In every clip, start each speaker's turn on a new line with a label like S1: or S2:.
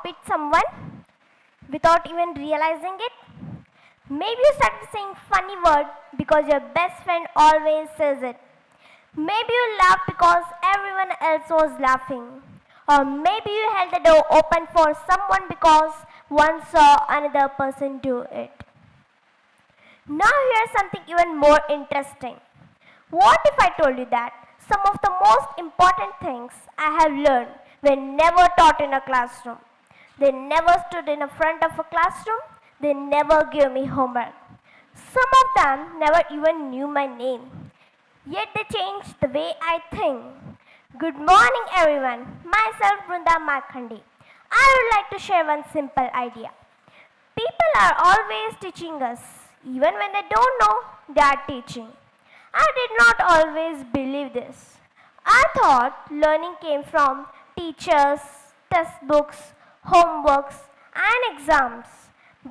S1: copied someone without even realizing it? Maybe you started saying funny word because your best friend always says it. Maybe you laughed because everyone else was laughing. Or maybe you held the door open for someone because one saw another person do it. Now here's something even more interesting. What if I told you that some of the most important things I have learned were never taught in a classroom? They never stood in the front of a classroom. They never gave me homework. Some of them never even knew my name. Yet they changed the way I think. Good morning everyone. Myself Brunda Makhandi. I would like to share one simple idea. People are always teaching us, even when they don't know they are teaching. I did not always believe this. I thought learning came from teachers, textbooks, homeworks, and exams.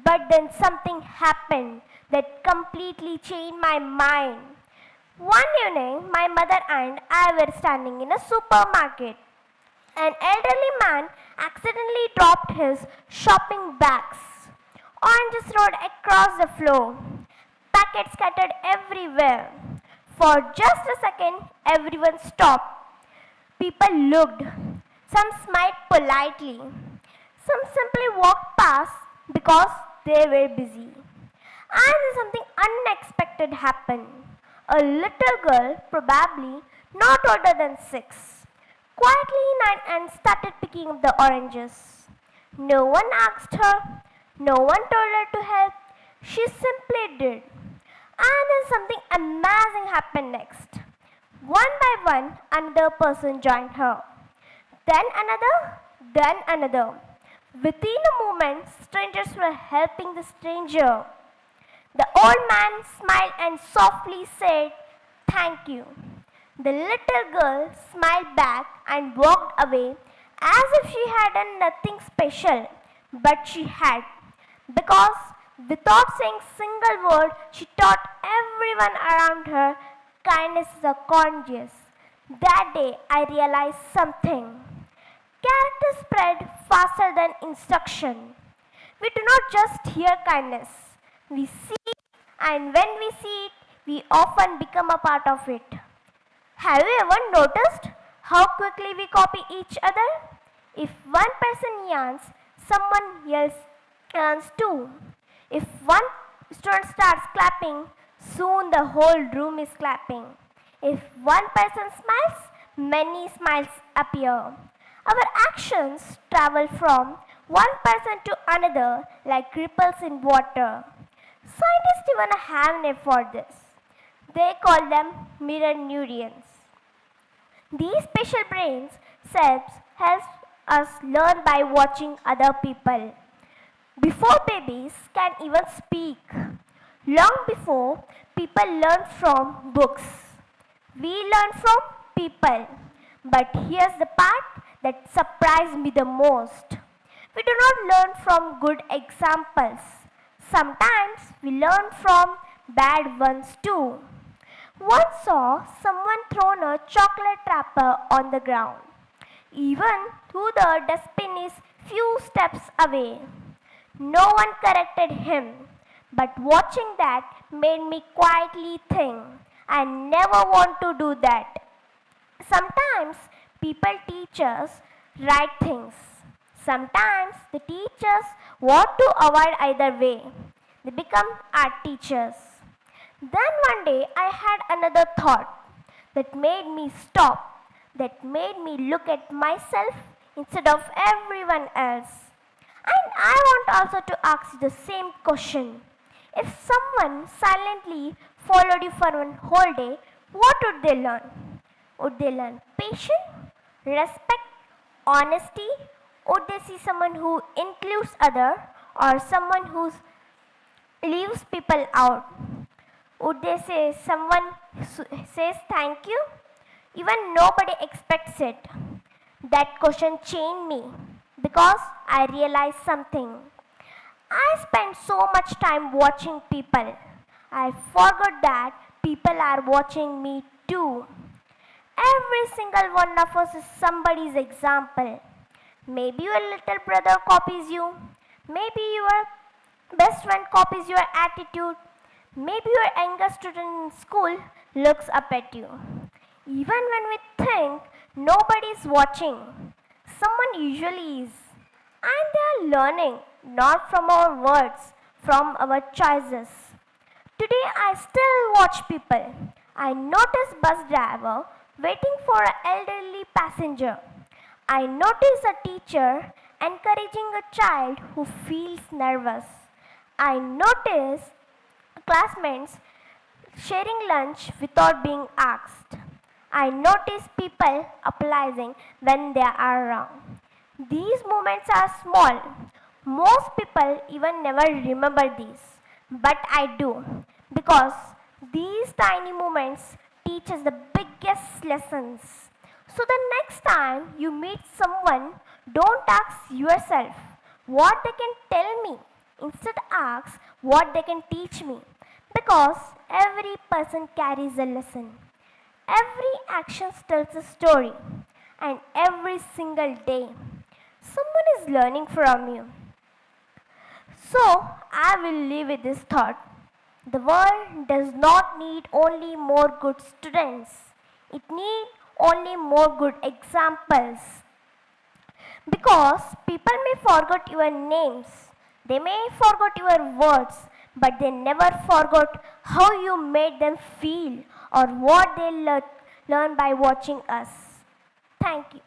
S1: But then something happened that completely changed my mind. One evening, my mother and I were standing in a supermarket. An elderly man accidentally dropped his shopping bags. Oranges rolled across the floor. Packets scattered everywhere. For just a second, everyone stopped. People looked. Some smiled politely. Some simply walked past because they were busy. And then something unexpected happened. A little girl, probably not older than 6, quietly knelt and started picking up the oranges. No one asked her. No one told her to help. She simply did. And then something amazing happened next. One by one, another person joined her. Then another. Within a moment, strangers were helping the stranger. The old man smiled and softly said, "Thank you." The little girl smiled back and walked away as if she had done nothing special, but she had. Because without saying a single word, she taught everyone around her kindness is a contagious. That day, I realized something. Character spread faster than instruction. We do not just hear kindness. We see it, and when we see it, we often become a part of it. Have you ever noticed how quickly we copy each other? If one person yawns, someone else yawns too. If one student starts clapping, soon the whole room is clapping. If one person smiles, many smiles appear. Our actions travel from one person to another like ripples in water. Scientists even have a name for this. They call them mirror neurons. These special brain cells help us learn by watching other people. Before babies can even speak, long before people learn from books, we learn from people. But here's the part that surprised me the most. We do not learn from good examples. Sometimes we learn from bad ones too. Once saw someone thrown a chocolate wrapper on the ground, even though the dustbin is few steps away. No one corrected him, but watching that made me quietly think, I never want to do that. Sometimes people teach us right things. Sometimes they teach us what to avoid either way. They become our teachers. Then one day I had another thought that made me stop, that made me look at myself instead of everyone else. And I want also to ask you the same question. If someone silently followed you for one whole day, what would they learn? Would they learn patience, respect, honesty? Would they see someone who includes others or someone who leaves people out? Would they say someone says thank you? Even nobody expects it. That question changed me because I realized something. I spend so much time watching people. I forgot that people are watching me too. Every single one of us is somebody's example. Maybe your little brother copies you. Maybe your best friend copies your attitude. Maybe your younger student in school looks up at you. Even when we think nobody is watching, someone usually is. And they are learning not from our words, from our choices. Today I still watch people. I notice bus driver waiting for an elderly passenger. I notice a teacher encouraging a child who feels nervous. I notice classmates sharing lunch without being asked. I notice people apologizing when they are wrong. These moments are small. Most people even never remember these. But I do. Because these tiny moments teach us the biggest lessons. So the next time you meet someone, don't ask yourself what they can tell me. Instead ask what they can teach me. Because every person carries a lesson. Every action tells a story. And every single day, someone is learning from you. So, I will leave with this thought. The world does not need only more good students. It needs only more good examples. Because people may forget your names, they may forget your words, but they never forgot how you made them feel or what they learn by watching us. Thank you.